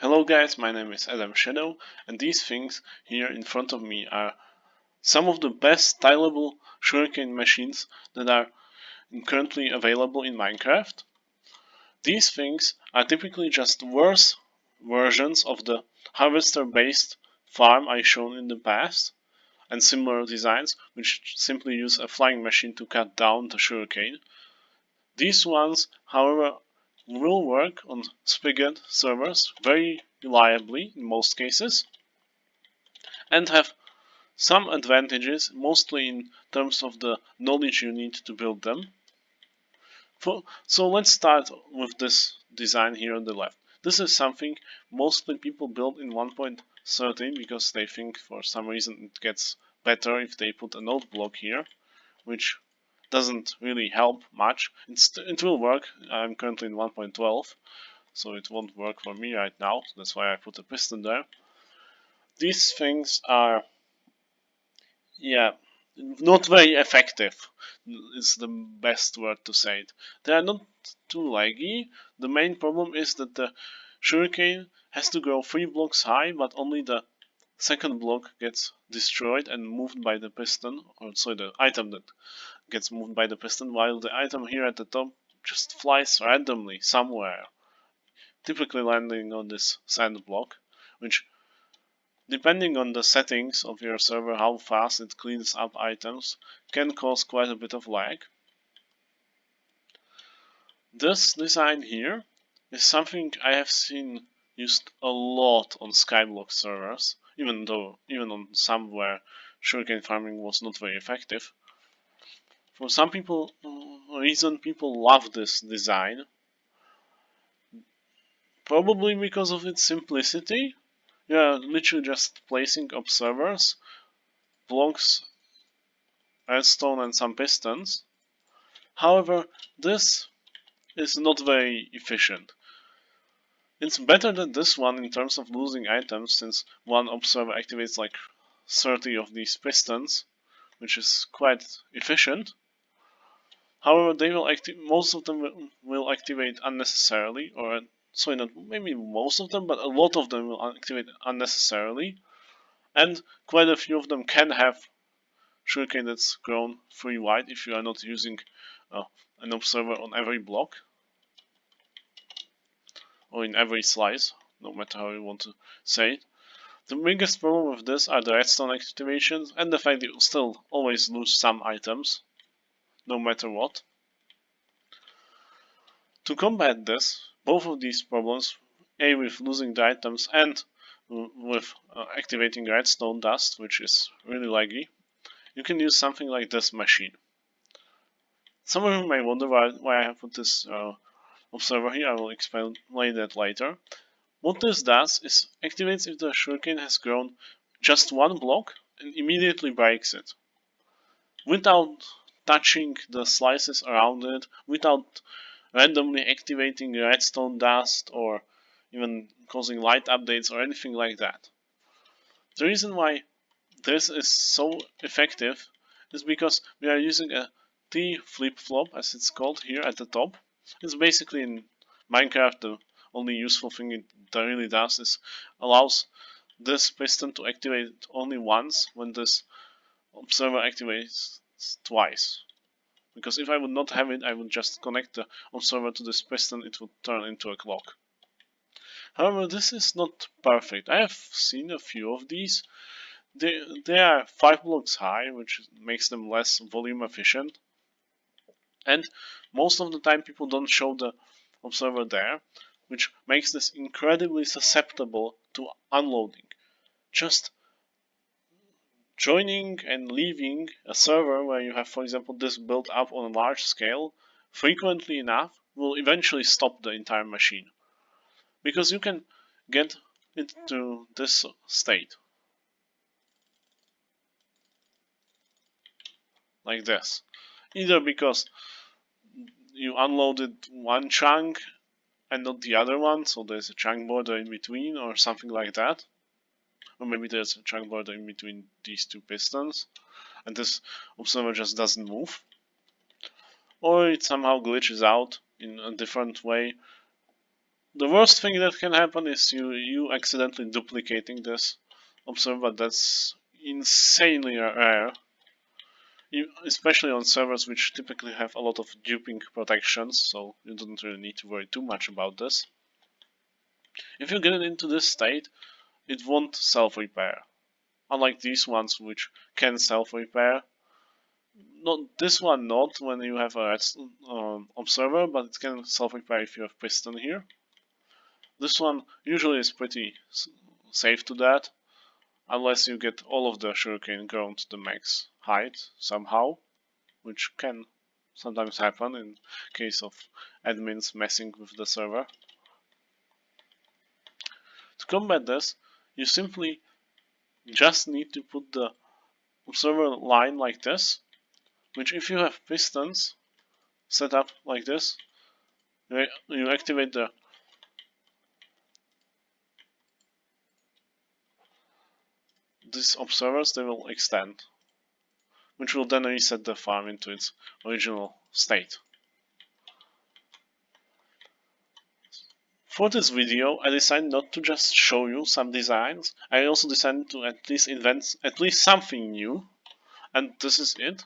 Hello guys, my name is Adam Shadow, and these things here in front of me are some of the best stylable shuriken machines that are currently available in Minecraft. These things are typically just worse versions of the harvester based farm I shown in the past, and similar designs which simply use a flying machine to cut down the shuriken. These ones, however, will work on Spigot servers very reliably in most cases and have some advantages, mostly in terms of the knowledge you need to build them. So let's start with this design here on the left. This is something mostly people build in 1.13 because they think for some reason it gets better if they put a node block here, which doesn't really help much. It will work. I'm currently in 1.12, so it won't work for me right now. That's why I put a piston there. These things are, yeah, not very effective is the best word to say it. They are not too laggy. The main problem is that the shuriken has to go 3 blocks high, but only the second block gets destroyed and moved by the piston, or sorry, the item that gets moved by the piston, while the item here at the top just flies randomly somewhere, typically landing on this sand block, which, depending on the settings of your server, how fast it cleans up items, can cause quite a bit of lag. This design here is something I have seen used a lot on Skyblock servers, even on some where shuriken farming was not very effective. For some reason, people love this design, probably because of its simplicity. You are literally just placing observers, blocks, redstone, and some pistons. However, this is not very efficient. It's better than this one in terms of losing items, since one observer activates like 30 of these pistons, which is quite efficient. However, most of them will activate unnecessarily, or sorry, not maybe most of them, but a lot of them will activate unnecessarily, and quite a few of them can have shuriken that's grown 3 wide if you are not using an observer on every block or in every slice, no matter how you want to say it. The biggest problem with this are the redstone activations and the fact that you still always lose some items, no matter what. To combat this, both of these problems, A, with losing the items and with activating redstone dust, which is really laggy, you can use something like this machine. Some of you may wonder why I have put this observer here. I will explain that later. What this does is activates if the shuriken has grown just 1 block and immediately breaks it, without touching the slices around it, without randomly activating redstone dust or even causing light updates or anything like that. The reason why this is so effective is because we are using a T flip-flop, as it's called here at the top. It's basically in Minecraft the only useful thing it really does is allows this piston to activate only once when this observer activates twice. Because if I would not have it, I would just connect the observer to this piston, it would turn into a clock. However, this is not perfect. I have seen a few of these. They are 5 blocks high, which makes them less volume efficient. And most of the time people don't show the observer there, which makes this incredibly susceptible to unloading. Just joining and leaving a server where you have, for example, this built up on a large scale frequently enough will eventually stop the entire machine. Because you can get it to this state. Like this. Either because you unloaded one chunk and not the other one, so there's a chunk border in between or something like that. Or maybe there's a chunk border in between these two pistons and this observer just doesn't move. Or it somehow glitches out in a different way The worst thing that can happen is you accidentally duplicating this observer, but that's insanely rare, especially on servers which typically have a lot of duping protections, so you don't really need to worry too much about this. If you get it into this state, it won't self-repair, unlike these ones which can self-repair. Not this one, not when you have a observer, but it can self-repair if you have piston here. This one usually is pretty safe to that, unless you get all of the shuriken grown to the max height somehow, which can sometimes happen in case of admins messing with the server. To combat this, you simply just need to put the observer line like this, which if you have pistons set up like this, you activate these observers, they will extend, which will then reset the farm into its original state. For this video, I decided not to just show you some designs, I also decided to at least invent at least something new, and this is it.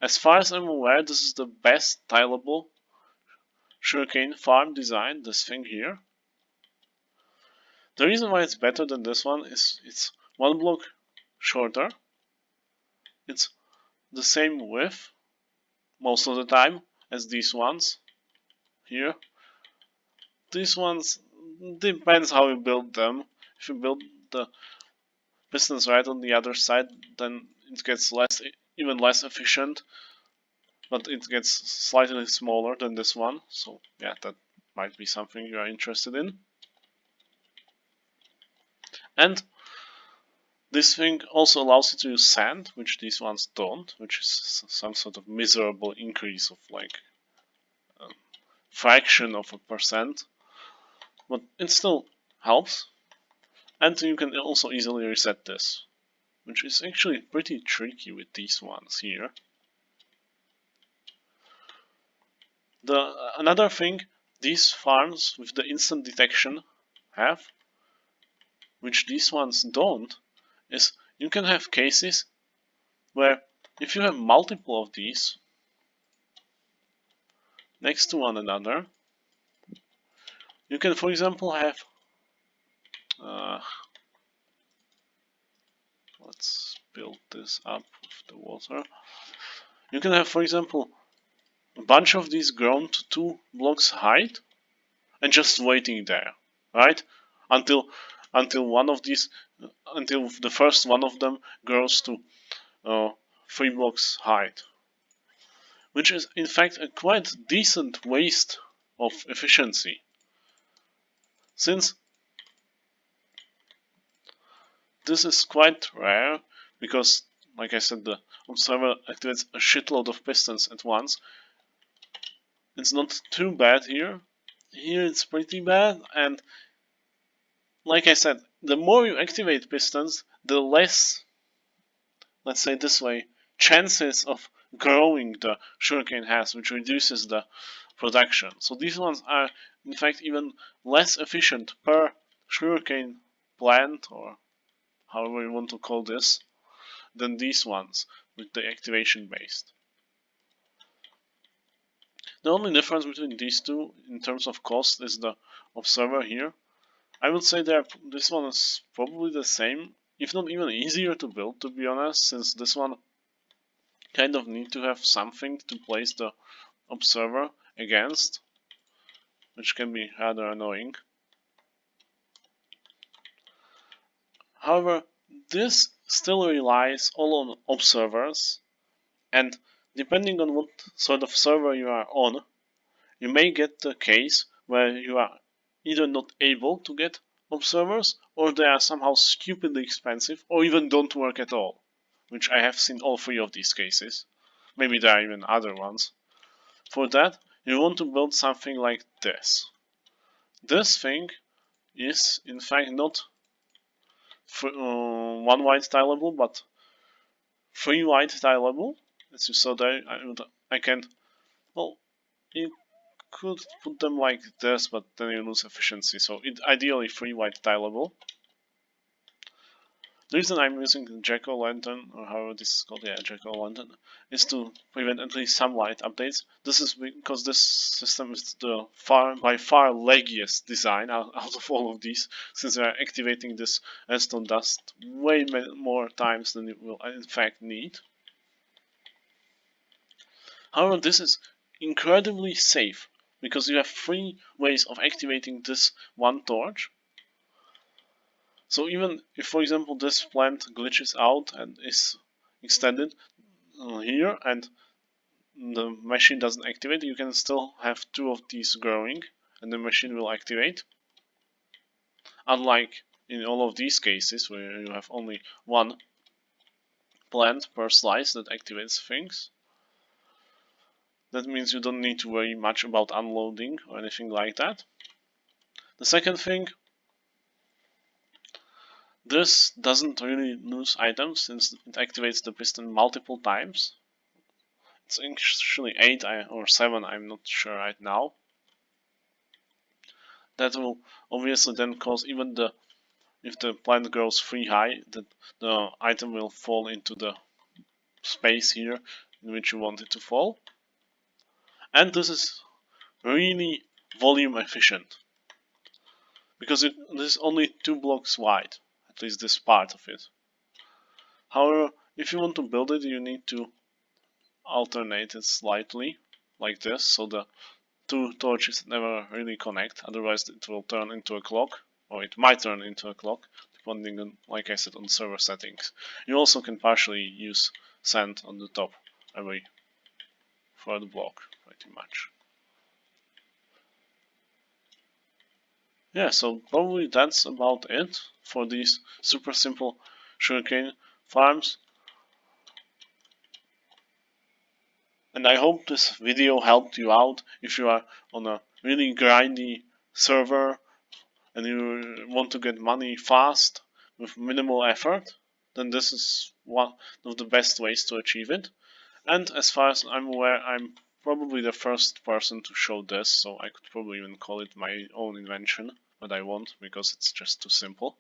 As far as I'm aware, this is the best tileable shuriken farm design, this thing here. The reason why it's better than this one is it's one block shorter, it's the same width most of the time as these ones here. These ones depends how you build them. If you build the pistons right on the other side, then it gets even less efficient, but it gets slightly smaller than this one. So yeah, that might be something you are interested in. And this thing also allows you to use sand, which these ones don't, which is some sort of miserable increase of like a fraction of a percent, but it still helps. And you can also easily reset this, which is actually pretty tricky with these ones here. Another thing these farms with the instant detection have, which these ones don't, is you can have cases where if you have multiple of these next to one another, you can, for example, have let's build this up with the water. You can have, for example, a bunch of these grown to 2 blocks height and just waiting there, right? Until one of these, until the first one of them grows to 3 blocks height, which is in fact a quite decent waste of efficiency, since this is quite rare because, like I said, the observer activates a shitload of pistons at once. It's not too bad here. Here it's pretty bad, and like I said, the more you activate pistons, the less, let's say this way, chances of growing the sugarcane has, which reduces the production. So these ones are in fact even less efficient per sugarcane plant, or however you want to call this, than these ones with the activation based. The only difference between these two in terms of cost is the observer here. I would say this one is probably the same, if not even easier to build, to be honest, since this one kind of need to have something to place the observer against, which can be rather annoying. However, this still relies all on observers, and depending on what sort of server you are on, you may get the case where you are either not able to get observers, or they are somehow stupidly expensive, or even don't work at all, which I have seen all 3 of these cases. Maybe there are even other ones. For that, you want to build something like this. This thing is in fact not 1 wide tileable, but 3 wide tileable. As you saw there, I can, well, you could put them like this, but then you lose efficiency. So ideally 3 white tileable. The reason I'm using jack-o'-lantern, or however this is called, yeah, jack-o'-lantern, is to prevent at least some light updates. This is because this system is the by far laggiest design out of all of these, since we are activating this redstone dust way more times than it will in fact need. However, this is incredibly safe, because you have 3 ways of activating this one torch. So even if, for example, this plant glitches out and is extended here and the machine doesn't activate, you can still have 2 of these growing and the machine will activate. Unlike in all of these cases where you have only 1 plant per slice that activates things. That means you don't need to worry much about unloading or anything like that. The second thing, this doesn't really lose items since it activates the piston multiple times. It's actually 8 or 7, I'm not sure right now. That will obviously then cause even if the plant grows 3 high, that the item will fall into the space here in which you want it to fall. And this is really volume efficient, because this is only 2 blocks wide, at least this part of it. However, if you want to build it, you need to alternate it slightly, like this, so the 2 torches never really connect, otherwise it will turn into a clock, or it might turn into a clock, depending on, like I said, on server settings. You also can partially use sand on the top every third block, pretty much. Yeah, so probably that's about it for these super simple sugarcane farms. And I hope this video helped you out if you are on a really grindy server and you want to get money fast with minimal effort, then this is one of the best ways to achieve it. And as far as I'm aware, I'm probably the first person to show this, so I could probably even call it my own invention, but I won't because it's just too simple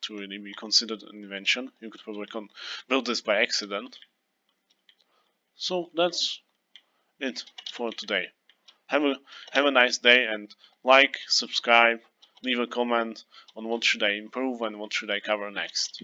to really be considered an invention. You could probably build this by accident. So that's it for today. Have a nice day, and like, subscribe, leave a comment on what should I improve and what should I cover next.